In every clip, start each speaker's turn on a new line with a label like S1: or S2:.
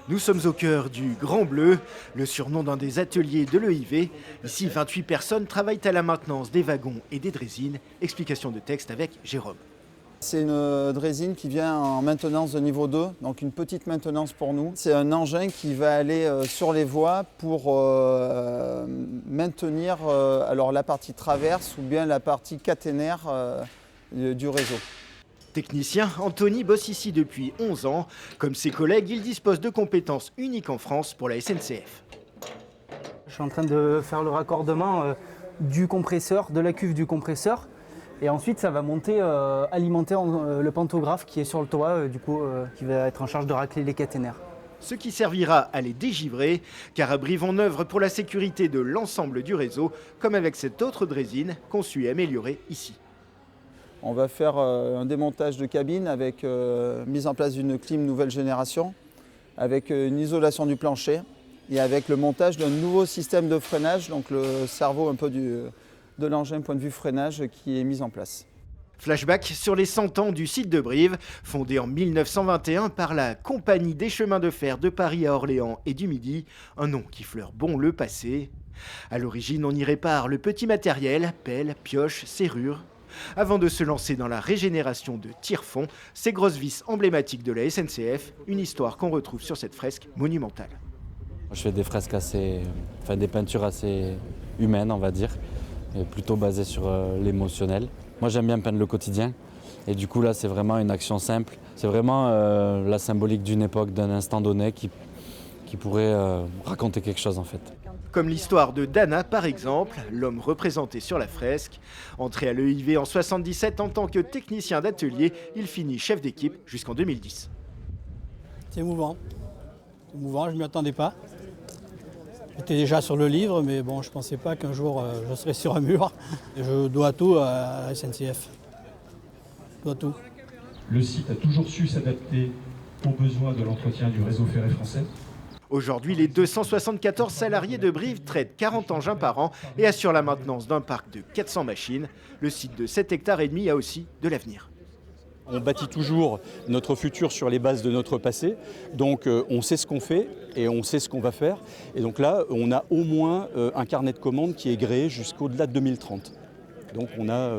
S1: Nous sommes au cœur du Grand Bleu, le surnom d'un des ateliers de l'EIV. Ici, 28 personnes travaillent à la maintenance des wagons et des draisines. Explication de texte avec Jérôme.
S2: C'est une draisine qui vient en maintenance de niveau 2, donc une petite maintenance pour nous. C'est un engin qui va aller sur les voies pour maintenir alors la partie traverse ou bien la partie caténaire du réseau.
S1: Technicien, Anthony bosse ici depuis 11 ans. Comme ses collègues, il dispose de compétences uniques en France pour la SNCF.
S3: Je suis en train de faire le raccordement du compresseur, de la cuve du compresseur. Et ensuite, ça va monter, alimenter le pantographe qui est sur le toit, qui va être en charge de racler les caténaires.
S1: Ce qui servira à les dégivrer, car à Brive, on œuvre pour la sécurité de l'ensemble du réseau, comme avec cette autre draisine conçue et améliorée ici.
S2: On va faire un démontage de cabine avec mise en place d'une clim nouvelle génération, avec une isolation du plancher et avec le montage d'un nouveau système de freinage, donc le cerveau un peu de l'engin point de vue freinage qui est mis en place.
S1: Flashback sur les 100 ans du site de Brive, fondé en 1921 par la Compagnie des chemins de fer de Paris à Orléans et du Midi, un nom qui fleure bon le passé. À l'origine, on y répare le petit matériel, pelles, pioches, serrures. Avant de se lancer dans la régénération de tire-fond, ces grosses vis emblématiques de la SNCF, une histoire qu'on retrouve sur cette fresque monumentale.
S4: Je fais des fresques des peintures assez humaines, on va dire, et plutôt basées sur l'émotionnel. Moi, j'aime bien peindre le quotidien, et du coup là, c'est vraiment une action simple. C'est vraiment la symbolique d'une époque, d'un instant donné qui pourrait raconter quelque chose en fait.
S1: Comme l'histoire de Dana par exemple, l'homme représenté sur la fresque. Entré à l'EIV en 1977 en tant que technicien d'atelier, il finit chef d'équipe jusqu'en 2010.
S5: C'est émouvant. C'est émouvant, je ne m'y attendais pas. J'étais déjà sur le livre, mais bon, je ne pensais pas qu'un jour je serais sur un mur. Et je dois tout à la SNCF. Je dois tout.
S6: Le site a toujours su s'adapter aux besoins de l'entretien du réseau ferré français.
S1: Aujourd'hui, les 274 salariés de Brive traitent 40 engins par an et assurent la maintenance d'un parc de 400 machines. Le site de 7,5 hectares a aussi de l'avenir.
S7: On bâtit toujours notre futur sur les bases de notre passé, donc on sait ce qu'on fait et on sait ce qu'on va faire. Et donc là, on a au moins un carnet de commandes qui est gréé jusqu'au-delà de 2030. Donc on a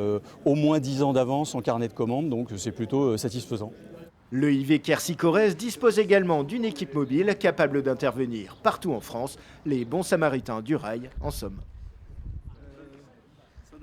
S7: au moins 10 ans d'avance en carnet de commandes, donc c'est plutôt satisfaisant.
S1: L'EIV Quercy-Corrèze dispose également d'une équipe mobile capable d'intervenir partout en France, les bons samaritains du rail en somme.